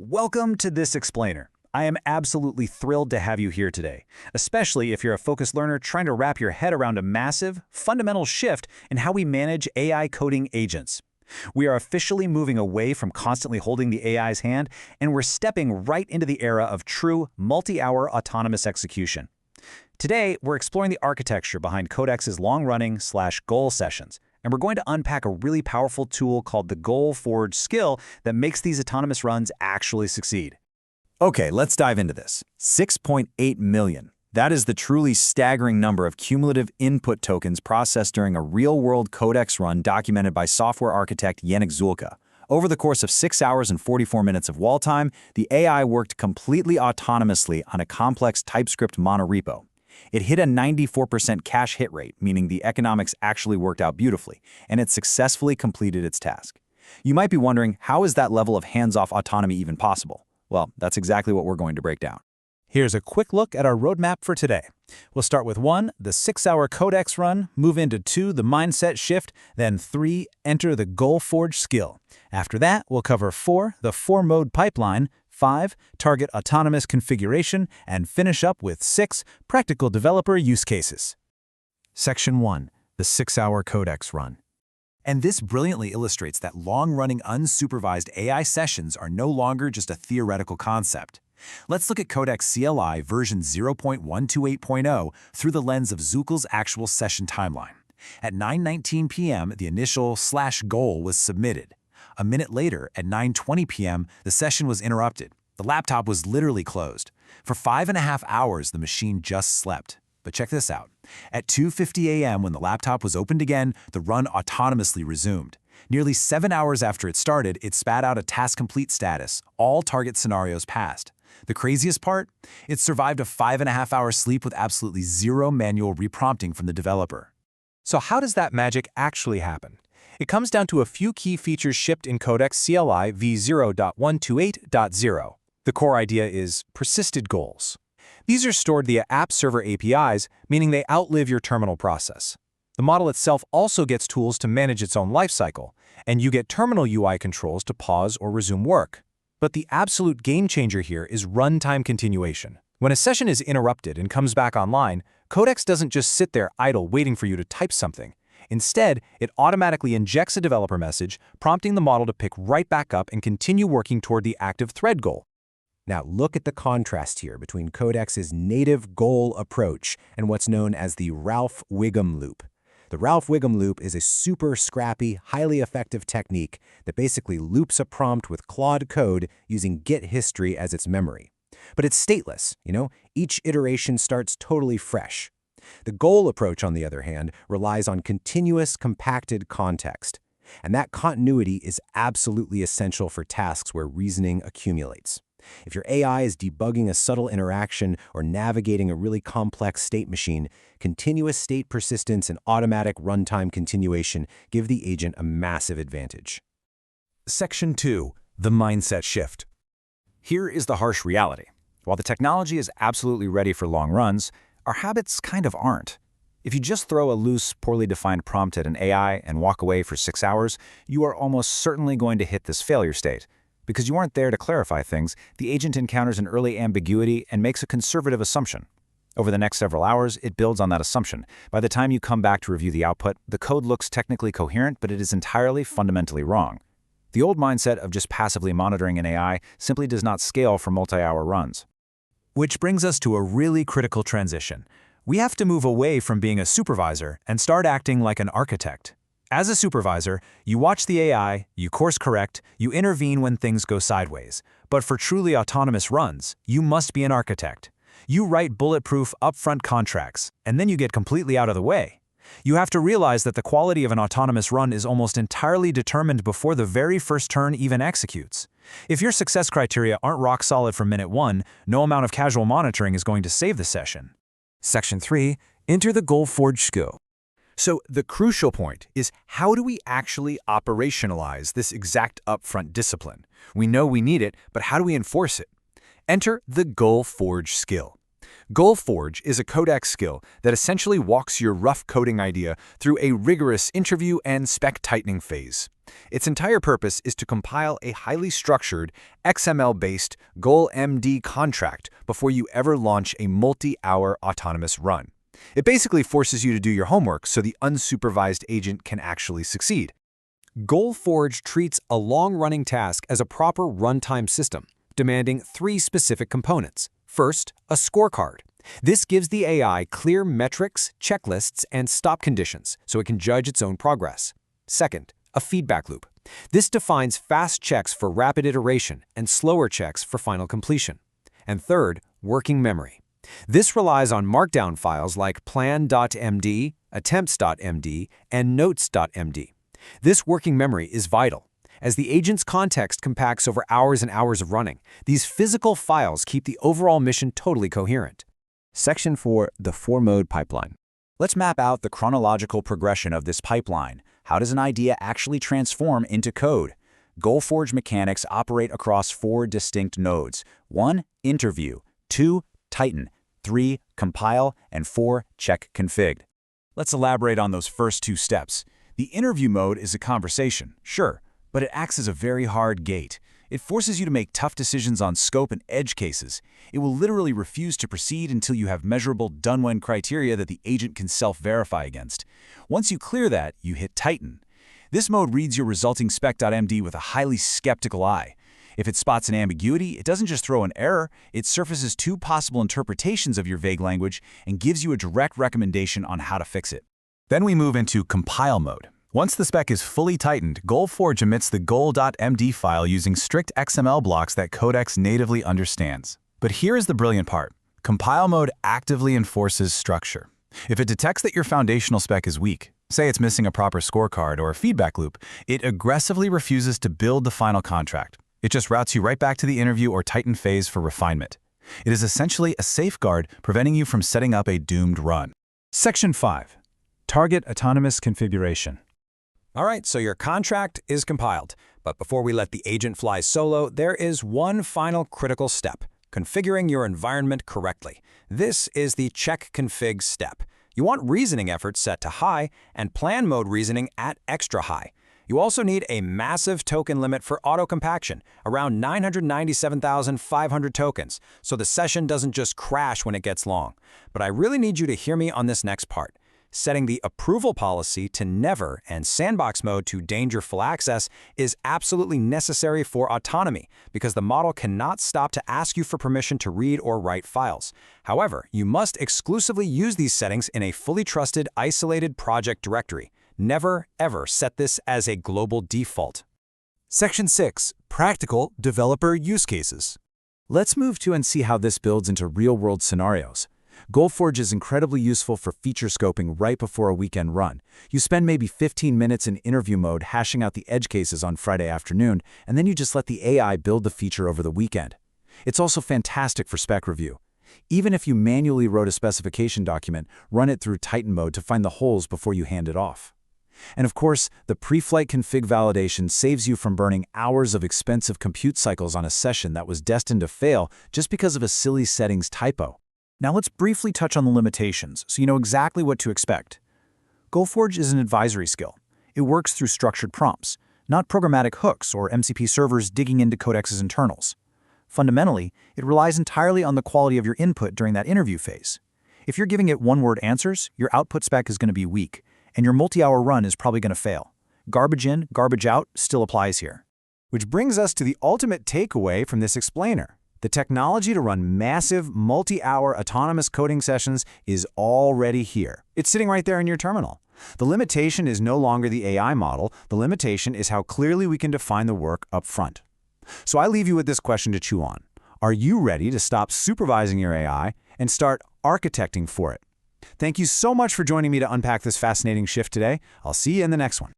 Welcome to this explainer. I am absolutely thrilled to have you here today, especially if you're a focused learner trying to wrap your head around a massive, fundamental shift in how we manage AI coding agents. We are officially moving away from constantly holding the AI's hand, and we're stepping right into the era of true, multi-hour autonomous execution. Today, we're exploring the architecture behind Codex's long-running/goal sessions, and we're going to unpack a really powerful tool called the Goal Forge skill that makes these autonomous runs actually succeed. Okay, let's dive into this. 6.8 million. That is the truly staggering number of cumulative input tokens processed during a real-world Codex run documented by software architect Yannick Zulka. Over the course of 6 hours and 44 minutes of wall time, the AI worked completely autonomously on a complex TypeScript monorepo. It hit a 94% cache hit rate, meaning the economics actually worked out beautifully, and it successfully completed its task. You might be wondering, how is that level of hands-off autonomy even possible? Well, that's exactly what we're going to break down. Here's a quick look at our roadmap for today. We'll start with 1, the 6-hour Codex run, move into 2, the mindset shift, then 3, enter the Goal Forge skill. After that, we'll cover 4, the 4-mode pipeline, 5, target autonomous configuration, and finish up with 6, practical developer use cases. Section 1, the 6-hour Codex run. And this brilliantly illustrates that long-running unsupervised AI sessions are no longer just a theoretical concept. Let's look at Codex CLI version 0.128.0 through the lens of Zulka's actual session timeline. At 9:19 p.m., the initial /goal was submitted. A minute later, at 9:20 p.m., the session was interrupted. The laptop was literally closed. For 5.5 hours, the machine just slept. But check this out. At 2:50 a.m., when the laptop was opened again, the run autonomously resumed. Nearly 7 hours after it started, it spat out a task complete status. All target scenarios passed. The craziest part? It survived a 5.5-hour sleep with absolutely zero manual reprompting from the developer. So how does that magic actually happen? It comes down to a few key features shipped in Codex CLI v0.128.0. The core idea is persisted goals. These are stored via app server APIs, meaning they outlive your terminal process. The model itself also gets tools to manage its own lifecycle, and you get terminal UI controls to pause or resume work. But the absolute game changer here is runtime continuation. When a session is interrupted and comes back online, Codex doesn't just sit there idle waiting for you to type something. Instead, it automatically injects a developer message, prompting the model to pick right back up and continue working toward the active thread goal. Now look at the contrast here between Codex's native goal approach and what's known as the Ralph Wiggum loop. The Ralph Wiggum loop is a super scrappy, highly effective technique that basically loops a prompt with Claude code using Git history as its memory. But it's stateless, each iteration starts totally fresh. The goal approach, on the other hand, relies on continuous compacted context. And that continuity is absolutely essential for tasks where reasoning accumulates. If your AI is debugging a subtle interaction or navigating a really complex state machine, continuous state persistence and automatic runtime continuation give the agent a massive advantage. Section 2, the mindset shift. Here is the harsh reality. While the technology is absolutely ready for long runs, our habits kind of aren't. If you just throw a loose, poorly defined prompt at an AI and walk away for 6 hours, you are almost certainly going to hit this failure state. Because you weren't there to clarify things, the agent encounters an early ambiguity and makes a conservative assumption. Over the next several hours, it builds on that assumption. By the time you come back to review the output, the code looks technically coherent, but it is entirely fundamentally wrong. The old mindset of just passively monitoring an AI simply does not scale for multi-hour runs. Which brings us to a really critical transition. We have to move away from being a supervisor and start acting like an architect. As a supervisor, you watch the AI, you course correct, you intervene when things go sideways. But for truly autonomous runs, you must be an architect. You write bulletproof upfront contracts, and then you get completely out of the way. You have to realize that the quality of an autonomous run is almost entirely determined before the very first turn even executes. If your success criteria aren't rock solid from minute 1, no amount of casual monitoring is going to save the session. Section 3, enter the Goal Forge skill. So the crucial point is, how do we actually operationalize this exact upfront discipline? We know we need it, but how do we enforce it? Enter the Goal Forge skill. GoalForge is a Codex skill that essentially walks your rough coding idea through a rigorous interview and spec-tightening phase. Its entire purpose is to compile a highly structured, XML-based GOAL.md contract before you ever launch a multi-hour autonomous run. It basically forces you to do your homework so the unsupervised agent can actually succeed. GoalForge treats a long-running task as a proper runtime system, demanding three specific components. First, a scorecard. This gives the AI clear metrics, checklists, and stop conditions so it can judge its own progress. Second, a feedback loop. This defines fast checks for rapid iteration and slower checks for final completion. And third, working memory. This relies on markdown files like plan.md, attempts.md, and notes.md. This working memory is vital. As the agent's context compacts over hours and hours of running, these physical files keep the overall mission totally coherent. Section 4, the 4-mode pipeline. Let's map out the chronological progression of this pipeline. How does an idea actually transform into code? GoalForge mechanics operate across 4 distinct nodes. 1, interview. 2, tighten. 3, compile. And 4, check config. Let's elaborate on those first 2 steps. The interview mode is a conversation, sure, but it acts as a very hard gate. It forces you to make tough decisions on scope and edge cases. It will literally refuse to proceed until you have measurable done-when criteria that the agent can self-verify against. Once you clear that, you hit tighten. This mode reads your resulting spec.md with a highly skeptical eye. If it spots an ambiguity, it doesn't just throw an error, it surfaces 2 possible interpretations of your vague language and gives you a direct recommendation on how to fix it. Then we move into compile mode. Once the spec is fully tightened, GoalForge emits the goal.md file using strict XML blocks that Codex natively understands. But here is the brilliant part. Compile mode actively enforces structure. If it detects that your foundational spec is weak, say it's missing a proper scorecard or a feedback loop, it aggressively refuses to build the final contract. It just routes you right back to the interview or tighten phase for refinement. It is essentially a safeguard preventing you from setting up a doomed run. Section 5. Target autonomous configuration. All right, so your contract is compiled. But before we let the agent fly solo, there is one final critical step: configuring your environment correctly. This is the check config step. You want reasoning effort set to high and plan mode reasoning at extra high. You also need a massive token limit for auto-compaction, around 997,500 tokens, so the session doesn't just crash when it gets long. But I really need you to hear me on this next part. Setting the approval policy to never and sandbox mode to dangerful access is absolutely necessary for autonomy because the model cannot stop to ask you for permission to read or write files. However, you must exclusively use these settings in a fully trusted, isolated project directory. Never, ever set this as a global default. Section 6. Practical developer use cases. Let's move to and see how this builds into real-world scenarios. GoalForge is incredibly useful for feature scoping right before a weekend run. You spend maybe 15 minutes in interview mode hashing out the edge cases on Friday afternoon, and then you just let the AI build the feature over the weekend. It's also fantastic for spec review. Even if you manually wrote a specification document, run it through Tighten mode to find the holes before you hand it off. And of course, the pre-flight config validation saves you from burning hours of expensive compute cycles on a session that was destined to fail just because of a silly settings typo. Now let's briefly touch on the limitations so you know exactly what to expect. GoalForge is an advisory skill. It works through structured prompts, not programmatic hooks or MCP servers digging into Codex's internals. Fundamentally, it relies entirely on the quality of your input during that interview phase. If you're giving it one-word answers, your output spec is going to be weak, and your multi-hour run is probably going to fail. Garbage in, garbage out still applies here. Which brings us to the ultimate takeaway from this explainer. The technology to run massive, multi-hour autonomous coding sessions is already here. It's sitting right there in your terminal. The limitation is no longer the AI model. The limitation is how clearly we can define the work up front. So I leave you with this question to chew on. Are you ready to stop supervising your AI and start architecting for it? Thank you so much for joining me to unpack this fascinating shift today. I'll see you in the next one.